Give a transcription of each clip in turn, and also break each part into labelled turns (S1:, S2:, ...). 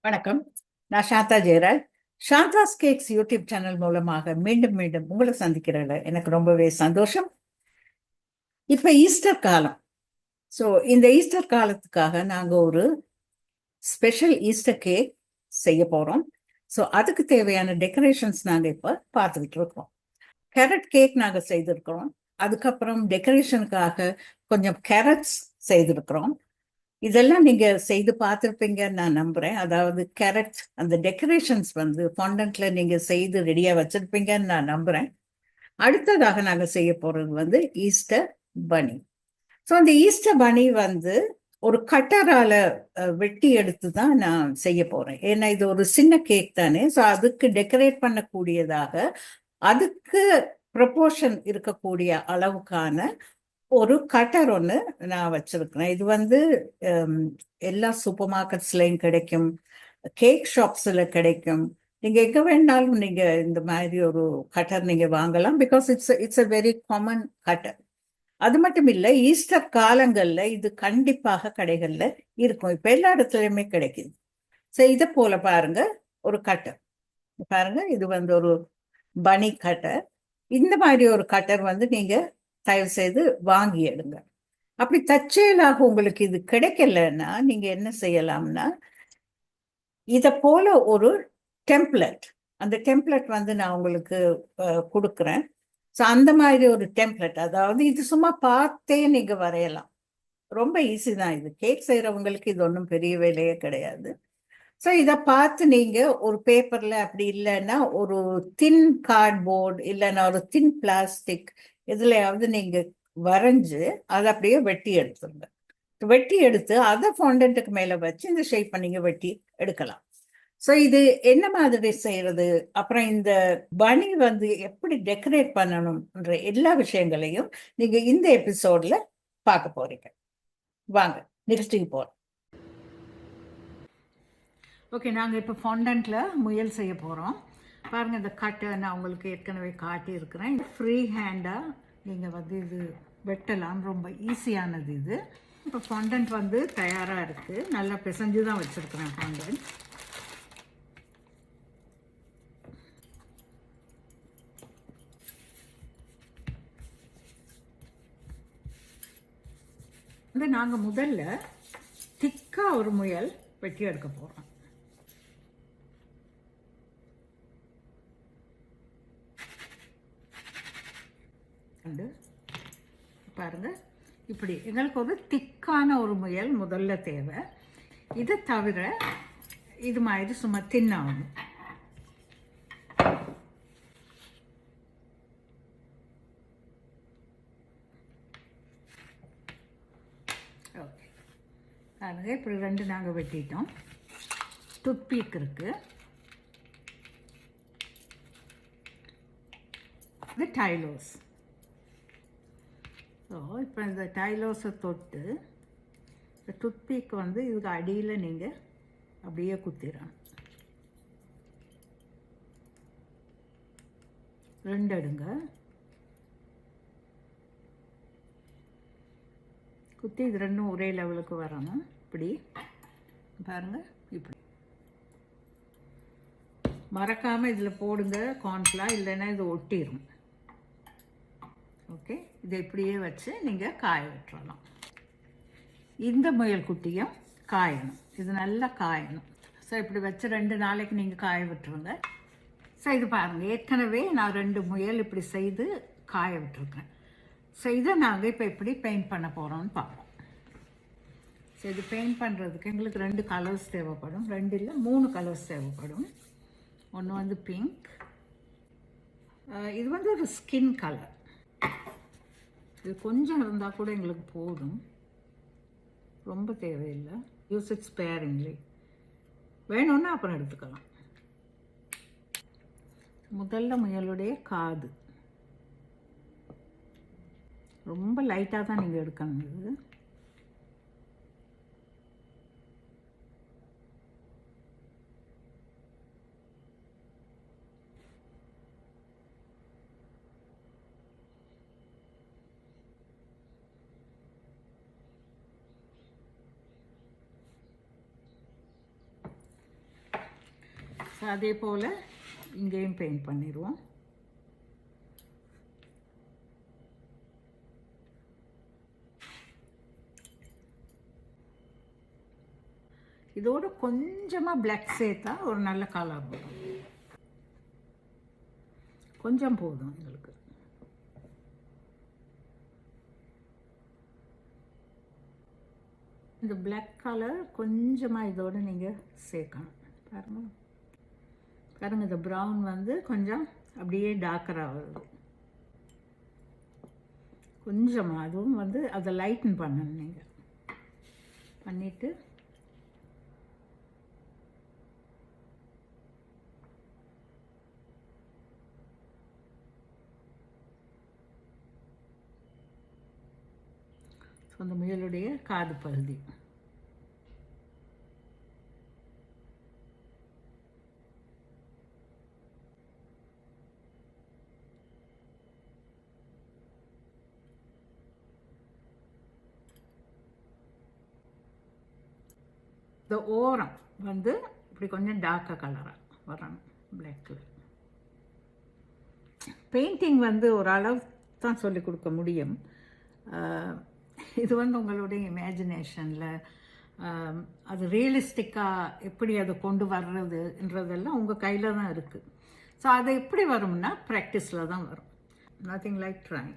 S1: வணக்கம். நான் Shantha Jayaraj. Shantha's cakes YouTube channel மூலமாக மீண்டும் மீண்டும் உங்களை சந்திக்கிறதுல எனக்கு ரொம்பவே சந்தோஷம். இப்ப ஈஸ்டர் காலம். ஸோ இந்த ஈஸ்டர் காலத்துக்காக நாங்க ஒரு ஸ்பெஷல் ஈஸ்டர் கேக் செய்ய போறோம். ஸோ அதுக்கு தேவையான டெக்கரேஷன்ஸ் நாங்க இப்ப பார்த்துக்கிட்டு இருக்கோம். கேரட் கேக் நாங்க செய்திருக்கிறோம். அதுக்கப்புறம் டெக்கரேஷனுக்காக கொஞ்சம் கேரட்ஸ் செய்திருக்கிறோம். இதெல்லாம் நீங்க செய்து பார்த்துருப்பீங்கன்னு நான் நம்புறேன். அதாவது கேரட் அந்த டெக்கரேஷன்ஸ் வந்து ஃபாண்டன்ட்ல நீங்க செய்து ரெடியா வச்சிருப்பீங்கன்னு நான் நம்புறேன். அடுத்ததாக நாங்க செய்ய போறது வந்து ஈஸ்டர் பனி. ஸோ அந்த ஈஸ்டர் பனி வந்து ஒரு கட்டரால வெட்டி எடுத்து தான் நான் செய்ய போறேன். ஏன்னா இது ஒரு சின்ன கேக் தானே. ஸோ அதுக்கு டெக்கரேட் பண்ணக்கூடியதாக அதுக்கு ப்ரொபோர்ஷன் இருக்கக்கூடிய அளவுக்கான ஒரு கட்டர் ஒன்று நான் வச்சிருக்கிறேன். இது வந்து எல்லா சூப்பர் மார்க்கெட்ஸ்லையும் கிடைக்கும், கேக் ஷாப்ஸில் கிடைக்கும். நீங்க எங்க வேணாலும் நீங்க இந்த மாதிரி ஒரு கட்டர் நீங்க வாங்கலாம். Because it's a very common cutter. அது மட்டும் இல்லை, ஈஸ்டர் காலங்கள்ல இது கண்டிப்பாக கடைகள்ல இருக்கும். இப்ப எல்லா இடத்துலயுமே கிடைக்குது. ஸோ இதை போல பாருங்க, ஒரு கட்டர் பாருங்க. இது வந்து ஒரு பனி கட்டர். இந்த மாதிரி ஒரு கட்டர் வந்து நீங்க தயவு செய்து வாங்கி எடுங்க. அப்படி தற்செயலாக உங்களுக்கு இது கிடைக்கலன்னா நீங்க என்ன செய்யலாம்னா, இத போல ஒரு டெம்ப்ளெட், அந்த டெம்ப்ளெட் வந்து நான் உங்களுக்கு கொடுக்குறேன். ஸோ அந்த மாதிரி ஒரு டெம்ப்ளெட், அதாவது இது சும்மா பார்த்தே நீங்க வரையலாம். ரொம்ப ஈஸி தான். இது கேக் செய்யறவங்களுக்கு இது ஒன்றும் பெரிய வேலையே கிடையாது. ஸோ இதை பார்த்து நீங்க ஒரு பேப்பர்ல, அப்படி இல்லைன்னா ஒரு தின் கார்ட்போர்டு, இல்லைன்னா ஒரு தின் பிளாஸ்டிக் இதுலயாவது நீங்க வரைஞ்சு அதை அப்படியே வெட்டி எடுத்துருங்க. வெட்டி எடுத்து அதை ஃபாண்டன்ட்டுக்கு மேல வச்சு இந்த ஷேப் நீங்க வெட்டி எடுக்கலாம். ஸோ இது என்ன மாதிரி செய்யறது, அப்புறம் இந்த பனி வந்து எப்படி டெக்கரேட் பண்ணணும்ன்ற எல்லா விஷயங்களையும் நீங்க இந்த எபிசோட்ல பார்க்க போறீங்க. வாங்க நெக்ஸ்ட்டுக்கு போறோம். ஓகே, நாங்கள் இப்போ ஃபாண்டன்ட்ல முயல் செய்ய போகிறோம். பாருங்கள், இந்த கட்டை நான் உங்களுக்கு ஏற்கனவே காட்டியிருக்கிறேன். ஃப்ரீ ஹேண்டாக நீங்கள் வந்து இது வெட்டலாம். ரொம்ப ஈஸியானது இது. இப்போ ஃபாண்டன்ட் வந்து தயாராக இருக்குது. நல்லா பிசைஞ்சு தான் வச்சுருக்கிறேன் ஃபாண்டன்ட். வந்து நாங்கள் முதல்ல திக்காக ஒரு முயல் வெட்டி எடுக்க போகிறோம். பாருங்க, இப்படி எங்களுக்கு ஒரு திக்கான ஒரு முயல் முதல்ல தேவை. இதை தவிர இது மாதிரி சும்மா தின்னாகணும். ஓகே, பாருங்க, இப்படி ரெண்டு நாங்கள் வெட்டிட்டோம். டூத்பீக் இருக்கு. இது டைலோஸ். ஸோ இப்போ இந்த டைலோஸை தொட்டு இந்த டூத்பீக் வந்து இதுக்கு அடியில் நீங்கள் அப்படியே குத்திடணும். ரெண்டு எடுங்க, குத்தி இது ரெண்டும் ஒரே லெவலுக்கு வரணும். இப்படி பாருங்கள். இப்படி மறக்காமல் இதில் போடுங்க கார்ன்ஃப்ளவர், இல்லைன்னா இது ஒட்டிடும். ஓகே, இதை இப்படியே வச்சு நீங்கள் காய விட்டுறலாம். இந்த முயல் குட்டியும் காயணும். இது நல்லா காயணும். ஸோ இப்படி வச்சு 2 நாளைக்கு நீங்கள் காய விட்டுருங்க. ஸோ இது பாருங்கள், ஏற்கனவே நான் 2 முயல் இப்படி செய்து காய விட்டுருக்கேன். ஸோ இதை நாங்கள் இப்போ எப்படி பெயிண்ட் பண்ண போகிறோம்னு பார்ப்போம். ஸோ இது பெயிண்ட் பண்ணுறதுக்கு எங்களுக்கு 2 கலர்ஸ் தேவைப்படும். 2 இல்லை 3 கலர்ஸ் தேவைப்படும். ஒன்று வந்து பிங்க், இது வந்து ஒரு ஸ்கின் கலர். இது கொஞ்சம் இருந்தால் கூட எங்களுக்கு போதும், ரொம்ப தேவையில்லை. Use it sparingly. வேணும்னா அப்புறம் எடுத்துக்கலாம். முதல்ல முயலுடைய காது ரொம்ப லைட்டாக தான் நீங்கள் எடுக்கணும். இது அதே போல் இங்கேயும் பெயிண்ட் பண்ணிடுவோம். இதோட கொஞ்சமாக பிளாக் சேர்த்தா ஒரு நல்ல கலர் வரும். கொஞ்சம் போதும் எங்களுக்கு. இந்த பிளாக் கலர் கொஞ்சமாக இதோடு நீங்கள் சேர்க்கணும். பாருங்கள் பாருங்கள், இந்த ப்ரௌன் வந்து கொஞ்சம் அப்படியே டார்க்கராக வருது. கொஞ்சமாக அதுவும் வந்து அதை லைட்டன் பண்ணணும். நீங்கள் பண்ணிவிட்டு அந்த முயலுடைய காது பகுதி இந்த ஓரம் வந்து இப்படி கொஞ்சம் டார்க்காக கலராக வரணும். பிளாக் கலர் பெயிண்டிங் வந்து ஓரளவு தான் சொல்லிக் கொடுக்க முடியும். இது வந்து உங்களுடைய இமேஜினேஷனில் அது ரியலிஸ்டிக்காக எப்படி அதை கொண்டு வர்றதுன்றதெல்லாம் உங்கள் கையில் தான் இருக்குது. ஸோ அது எப்படி வரும்னா ப்ராக்டிஸில் தான் வரும். Nothing like trying.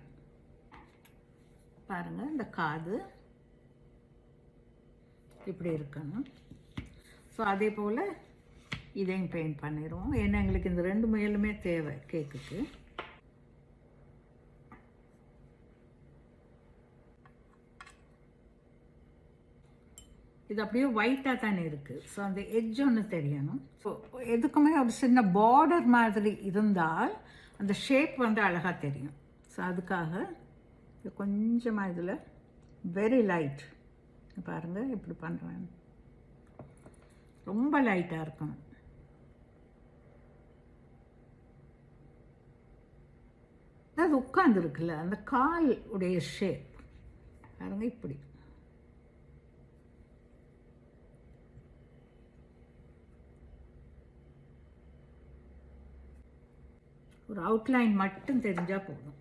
S1: பாருங்கள், இந்த காது இப்படி இருக்கணும். ஸோ அதே போல் இதையும் பெயிண்ட் பண்ணிடுவோம். ஏன்னா எங்களுக்கு இந்த 2 முயலுமே தேவை கேக்குக்கு. இது அப்படியே ஒயிட்டாக தானே இருக்குது. ஸோ அந்த எட்ஜ் ஒன்று தெரியணும். ஸோ எதுக்குமே ஒரு சின்ன பார்டர் மாதிரி இருந்தால் அந்த ஷேப் வந்து அழகாக தெரியும். ஸோ அதுக்காக கொஞ்சமாக இதில் வெரி லைட் பாருங்கள் இப்படி பண்ணுறேன். ரொம்ப லைட்டாக இருக்கணும். அது உட்காந்துருக்குல்ல அந்த கால் உடைய ஷேப் பாருங்க இப்படி. ஒரு அவுட்லைன் மட்டும் தெரிஞ்சால் போதும்.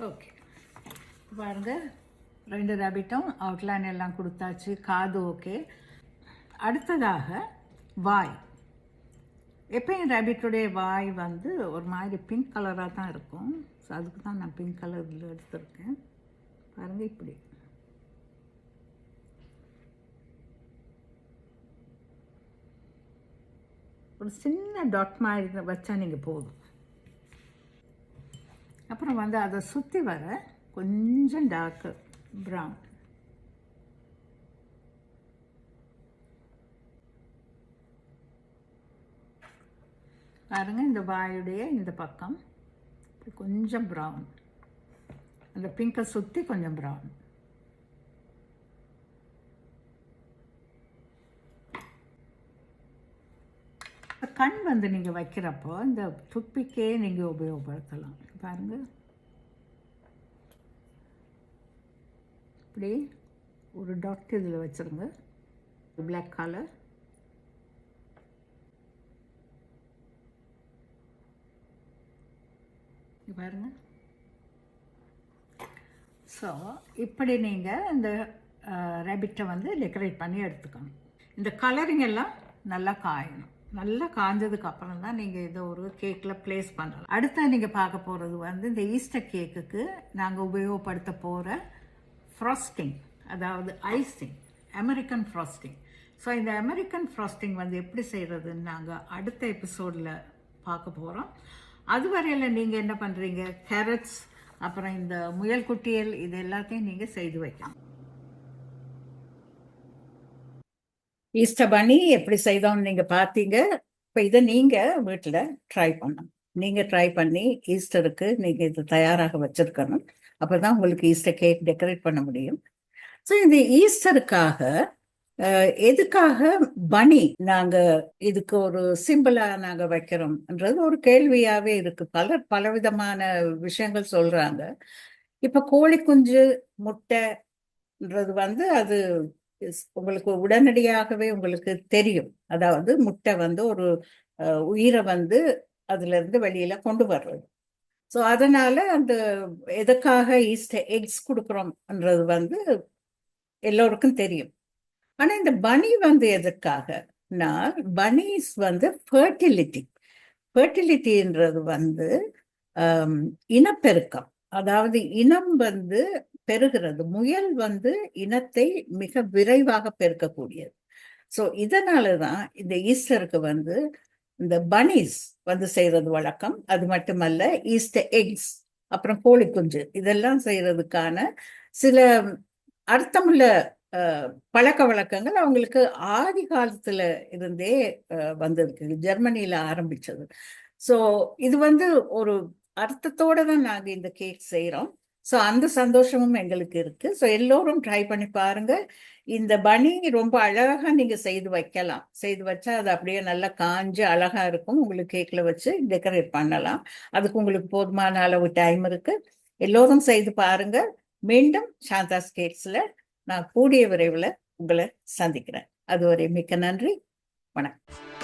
S1: ஓகே, பாருங்க 2 ரேபிட்டும் அவுட்லைன் எல்லாம் கொடுத்தாச்சு. காது ஓகே. அடுத்ததாக வாய். எப்பயும் ரேபிட்டுடைய வாய் வந்து ஒரு மாதிரி பிங்க் கலராக தான் இருக்கும். ஸோ அதுக்கு தான் நான் பிங்க் கலரில் எடுத்திருக்கேன். பாருங்கள் இப்படி. ஒரு சின்ன டாட் மாதிரி வச்சா நீங்கள் போதும். அப்புறம் வந்து அதை சுற்றி வர கொஞ்சம் டார்க்கு ப்ரௌன். பாருங்க, இந்த வாயுடைய இந்த பக்கம் கொஞ்சம் ப்ரௌன், அந்த பிங்கை சுற்றி கொஞ்சம் ப்ரௌன். கண் வந்து நீங்கள் வைக்கிறப்போ இந்த துப்பிக்கே நீங்கள் உபயோகப்படுத்தலாம். பாருங்கள், இப்படி ஒரு டாட் இதில் வச்சுருங்க, பிளாக் கலர். பாருங்க. ஸோ இப்படி நீங்கள் இந்த ரேபிட்டை வந்து டெக்கரேட் பண்ணி எடுத்துக்கணும். இந்த கலரிங் எல்லாம் நல்லா காயணும். நல்லா காஞ்சதுக்கு அப்புறம் தான் நீங்கள் இதை ஒரு கேக்கில் ப்ளேஸ் பண்ணலாம். அடுத்த நீங்கள் பார்க்க போகிறது வந்து இந்த ஈஸ்டர் கேக்குக்கு நாங்கள் உபயோகப்படுத்த போகிற ஃப்ராஸ்டிங், அதாவது ஐசிங், அமெரிக்கன் ஃப்ராஸ்டிங். ஸோ இந்த அமெரிக்கன் ஃப்ராஸ்டிங் வந்து எப்படி செய்கிறதுன்னு நாங்கள் அடுத்த எபிசோடில் பார்க்க போகிறோம். அதுவரையில் நீங்கள் என்ன பண்ணுறீங்க, கேரட்ஸ் அப்புறம் இந்த முயல் குட்டியல் இது எல்லாத்தையும் நீங்கள் செய்து வைக்கலாம். ஈஸ்டர் பனி எப்படி செய்தோம்னு நீங்கள் பார்த்தீங்க. இப்போ இதை நீங்கள் வீட்டில் ட்ரை பண்ணணும். நீங்கள் ட்ரை பண்ணி ஈஸ்டருக்கு நீங்கள் இது தயாராக வச்சுருக்கணும். அப்போ தான் உங்களுக்கு ஈஸ்டர் கேக் டெக்கரேட் பண்ண முடியும். ஸோ இந்த ஈஸ்டருக்காக எதுக்காக பனி நாங்கள் இதுக்கு ஒரு சிம்பிளாக நாங்கள் வைக்கிறோம்ன்றது ஒரு கேள்வியாகவே இருக்குது. பலவிதமான விஷயங்கள் சொல்கிறாங்க. இப்போ கோழி குஞ்சு, முட்டை, முட்டைன்றது வந்து அது உங்களுக்கு உடனடியாகவே உங்களுக்கு தெரியும். அதாவது முட்டை வந்து ஒரு உயிரை வந்து அதுல இருந்து வெளியில கொண்டு வர்றது. ஸோ அதனால அந்த எதுக்காக ஈஸ்டர் எக்ஸ் கொடுக்குறோம்ன்றது வந்து எல்லோருக்கும் தெரியும். ஆனா இந்த பனி வந்து எதுக்காகனா, பனீஸ் வந்து ஃபர்டிலிட்டின்றது வந்து இனப்பெருக்கம். அதாவது இனம் வந்து பெருகிறது. முயல் வந்து இனத்தை மிக விரைவாக பெருக்கக்கூடியது. ஸோ இதனாலதான் இந்த ஈஸ்டருக்கு வந்து இந்த பனீஸ் வந்து செய்யறது வழக்கம். அது மட்டுமல்ல, ஈஸ்டர் எக்ஸ், அப்புறம் கோழி குஞ்சு, இதெல்லாம் செய்யறதுக்கான சில அர்த்தமுள்ள பழக்க வழக்கங்கள் அவங்களுக்கு ஆதி காலத்துல இருந்தே வந்திருக்கு. ஜெர்மனியில ஆரம்பிச்சது. ஸோ இது வந்து ஒரு அர்த்தத்தோட தான் நாங்க இந்த கேக் செய்யறோம். ஸோ அந்த சந்தோஷமும் எங்களுக்கு இருக்கு. ஸோ எல்லோரும் ட்ரை பண்ணி பாருங்க. இந்த பனி ரொம்ப அழகா நீங்க செய்து வைக்கலாம். செய்து வச்சா அது அப்படியே நல்லா காஞ்சு அழகா இருக்கும். உங்களுக்கு கேக்ல வச்சு டெக்கரேட் பண்ணலாம். அதுக்கு உங்களுக்கு போதுமான அளவு டைம் இருக்கு. எல்லோரும் செய்து பாருங்க. மீண்டும் சாந்தாஸ் கேக்ஸ்ல நான் கூடிய விரைவில் உங்களை சந்திக்கிறேன். அதுவரை மிக்க நன்றி. வணக்கம்.